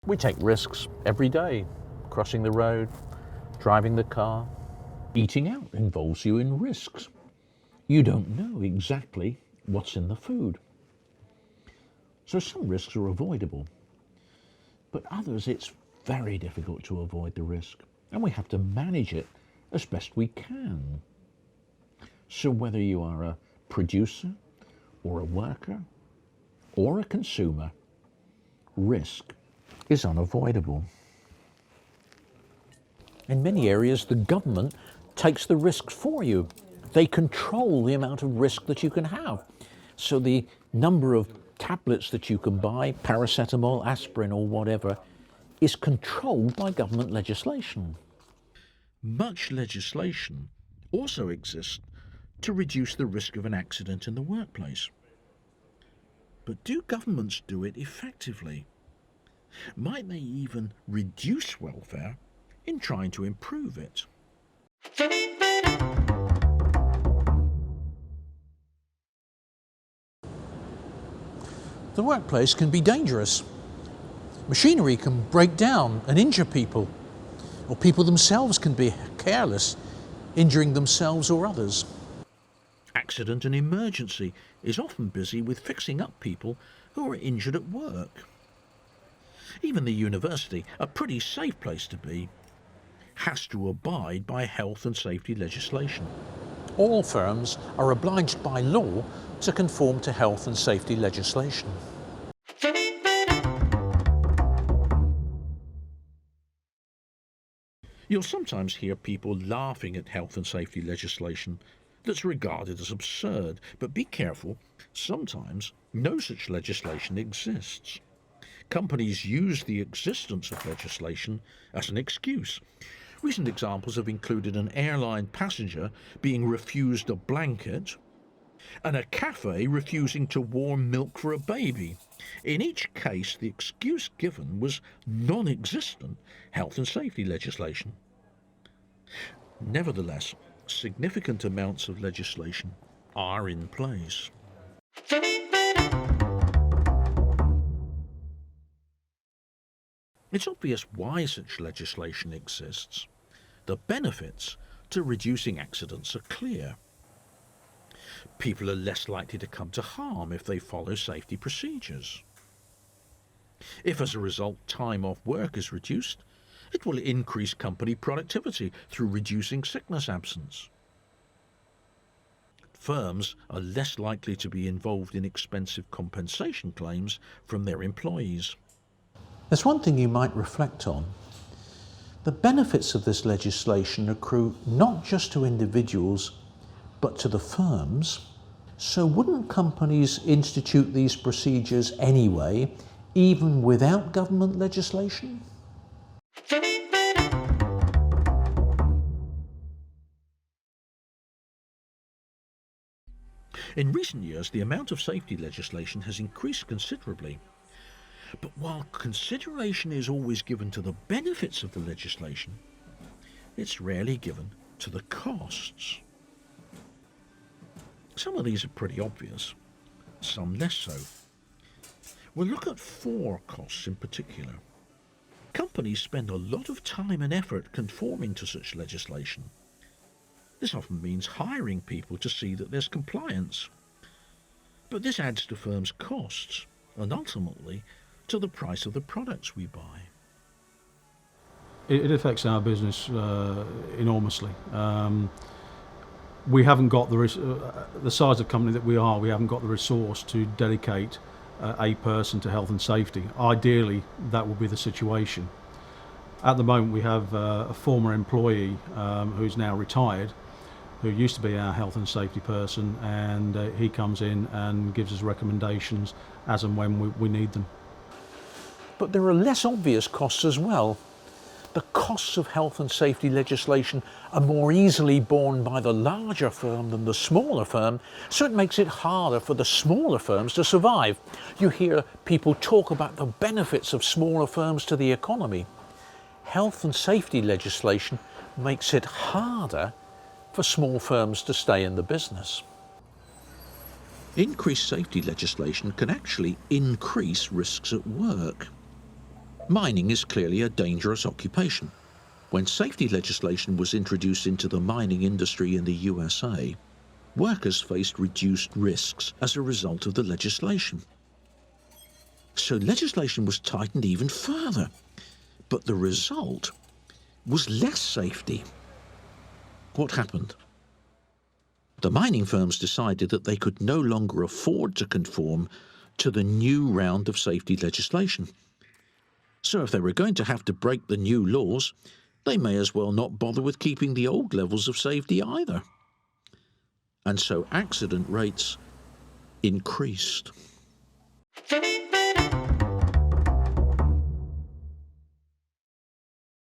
We take risks every day, crossing the road, driving the car. Eating out involves you in risks. You don't know exactly what's in the food. So some risks are avoidable, but others it's very difficult to avoid the risk, and we have to manage it as best we can. So whether you are a producer or a worker or a consumer, risk is unavoidable. In many areas, the government takes the risks for you. They control the amount of risk that you can have. So the number of tablets that you can buy, paracetamol, aspirin or whatever, is controlled by government legislation. Much legislation also exists to reduce the risk of an accident in the workplace. But do governments do it effectively? Might they even reduce welfare in trying to improve it? The workplace can be dangerous. Machinery can break down and injure people, or people themselves can be careless, injuring themselves or others. Accident and emergency is often busy with fixing up people who are injured at work. Even the university, a pretty safe place to be, has to abide by health and safety legislation. All firms are obliged by law to conform to health and safety legislation. You'll sometimes hear people laughing at health and safety legislation that's regarded as absurd, but be careful, sometimes no such legislation exists. Companies use the existence of legislation as an excuse. Recent examples have included an airline passenger being refused a blanket and a cafe refusing to warm milk for a baby. In each case, the excuse given was non-existent health and safety legislation. Nevertheless, significant amounts of legislation are in place. It's obvious why such legislation exists. The benefits to reducing accidents are clear. People are less likely to come to harm if they follow safety procedures. If as a result time off work is reduced, it will increase company productivity through reducing sickness absence. Firms are less likely to be involved in expensive compensation claims from their employees. There's one thing you might reflect on. The benefits of this legislation accrue not just to individuals, but to the firms. So wouldn't companies institute these procedures anyway, even without government legislation? In recent years, the amount of safety legislation has increased considerably. But while consideration is always given to the benefits of the legislation, it's rarely given to the costs. Some of these are pretty obvious, some less so. We'll look at 4 costs in particular. Companies spend a lot of time and effort conforming to such legislation. This often means hiring people to see that there's compliance. But this adds to firms' costs and ultimately to the price of the products we buy. It affects our business enormously. We haven't got the size of company that we are, we haven't got the resource to dedicate a person to health and safety. Ideally, that would be the situation. At the moment, we have a former employee who's now retired, who used to be our health and safety person, and he comes in and gives us recommendations as and when we need them. But there are less obvious costs as well. The costs of health and safety legislation are more easily borne by the larger firm than the smaller firm, so it makes it harder for the smaller firms to survive. You hear people talk about the benefits of smaller firms to the economy. Health and safety legislation makes it harder for small firms to stay in the business. Increased safety legislation can actually increase risks at work. Mining is clearly a dangerous occupation. When safety legislation was introduced into the mining industry in the USA, workers faced reduced risks as a result of the legislation. So legislation was tightened even further, but the result was less safety. What happened? The mining firms decided that they could no longer afford to conform to the new round of safety legislation. So if they were going to have to break the new laws, they may as well not bother with keeping the old levels of safety either. And so accident rates increased.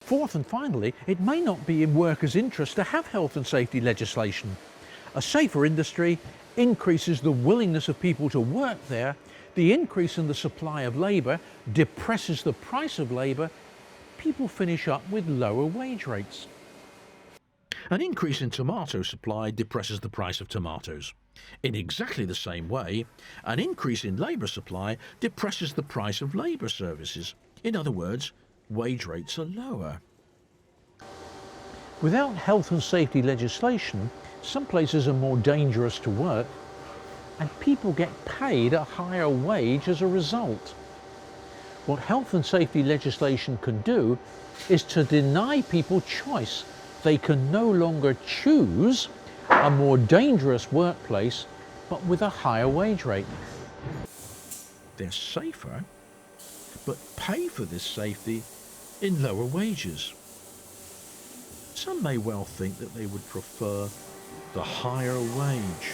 Fourth and finally, it may not be in workers' interest to have health and safety legislation. A safer industry increases the willingness of people to work there. The increase in the supply of labour depresses the price of labour. People finish up with lower wage rates. An increase in tomato supply depresses the price of tomatoes. In exactly the same way, an increase in labour supply depresses the price of labour services. In other words, wage rates are lower. Without health and safety legislation, some places are more dangerous to work, and people get paid a higher wage as a result. What health and safety legislation can do is to deny people choice. They can no longer choose a more dangerous workplace, but with a higher wage rate. They're safer, but pay for this safety in lower wages. Some may well think that they would prefer the higher wage.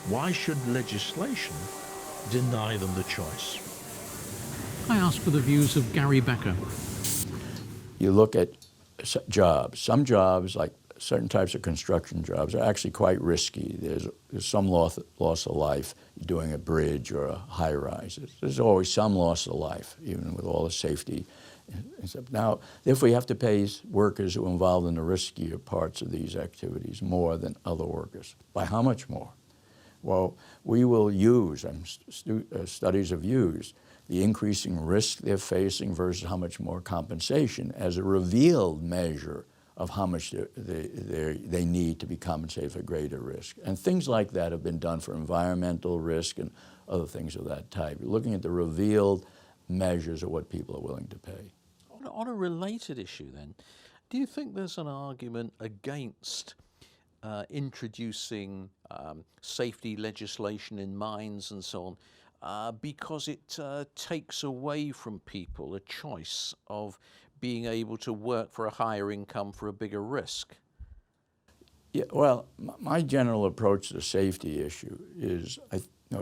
Why should legislation deny them the choice? I ask for the views of Gary Becker. You look at jobs. Some jobs, like certain types of construction jobs, are actually quite risky. There's some loss of life doing a bridge or a high-rise. There's always some loss of life, even with all the safety. Now, if we have to pay workers who are involved in the riskier parts of these activities more than other workers, by how much more? Well, we will use, studies have used, the increasing risk they're facing versus how much more compensation as a revealed measure of how much they need to be compensated for greater risk. And things like that have been done for environmental risk and other things of that type. You're looking at the revealed measures of what people are willing to pay. On a related issue then, do you think there's an argument against introducing safety legislation in mines and so on, because it takes away from people a choice of being able to work for a higher income for a bigger risk? Yeah, well, my general approach to the safety issue is,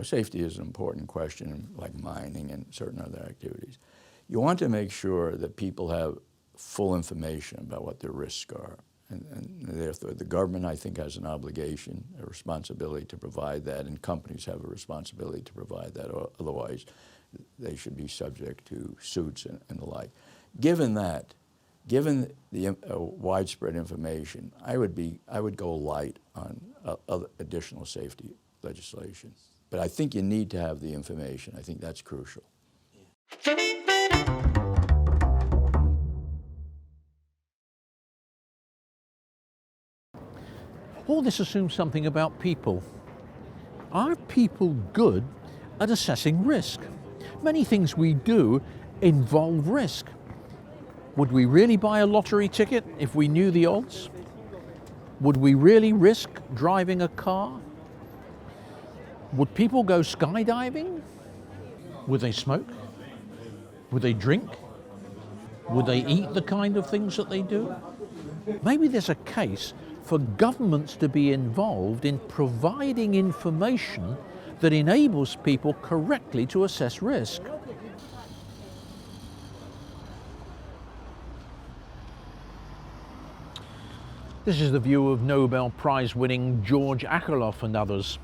safety is an important question, like mining and certain other activities. You want to make sure that people have full information about what their risks are. And therefore, the government, I think, has an obligation, a responsibility to provide that, and companies have a responsibility to provide that, or otherwise they should be subject to suits and the like. Given that, given the widespread information, I would go light on other additional safety legislation. But I think you need to have the information. I think that's crucial. All this assumes something about people. Are people good at assessing risk? Many things we do involve risk. Would we really buy a lottery ticket if we knew the odds? Would we really risk driving a car? Would people go skydiving? Would they smoke? Would they drink? Would they eat the kind of things that they do? Maybe there's a case for governments to be involved in providing information that enables people correctly to assess risk. This is the view of Nobel Prize-winning George Akerlof and others,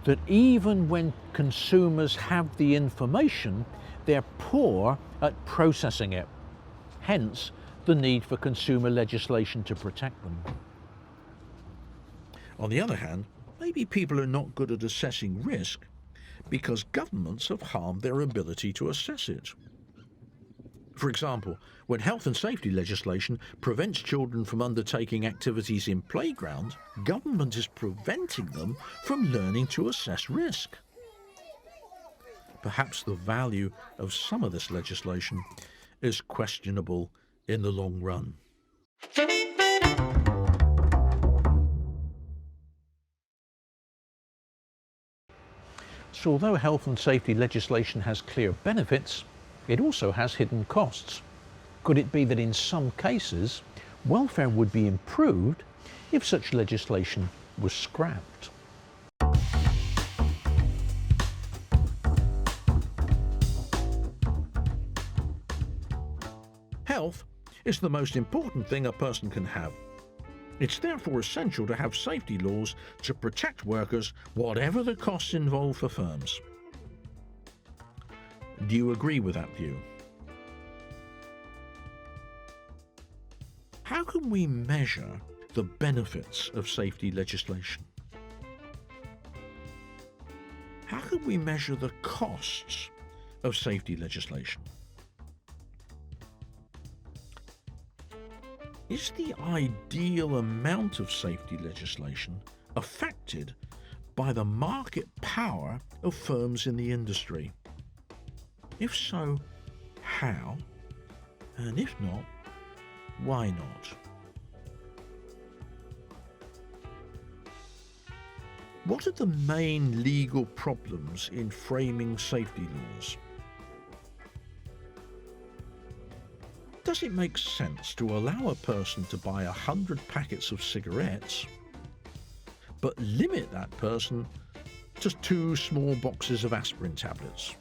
that even when consumers have the information, they're poor at processing it. Hence, the need for consumer legislation to protect them. On the other hand, maybe people are not good at assessing risk because governments have harmed their ability to assess it. For example, when health and safety legislation prevents children from undertaking activities in playgrounds, government is preventing them from learning to assess risk. Perhaps the value of some of this legislation is questionable in the long run. So although health and safety legislation has clear benefits, it also has hidden costs. Could it be that in some cases, welfare would be improved if such legislation was scrapped? Health is the most important thing a person can have. It's therefore essential to have safety laws to protect workers, whatever the costs involved for firms. Do you agree with that view? How can we measure the benefits of safety legislation? How can we measure the costs of safety legislation? Is the ideal amount of safety legislation affected by the market power of firms in the industry? If so, how? And if not, why not? What are the main legal problems in framing safety laws? Does it make sense to allow a person to buy 100 packets of cigarettes, but limit that person to 2 small boxes of aspirin tablets?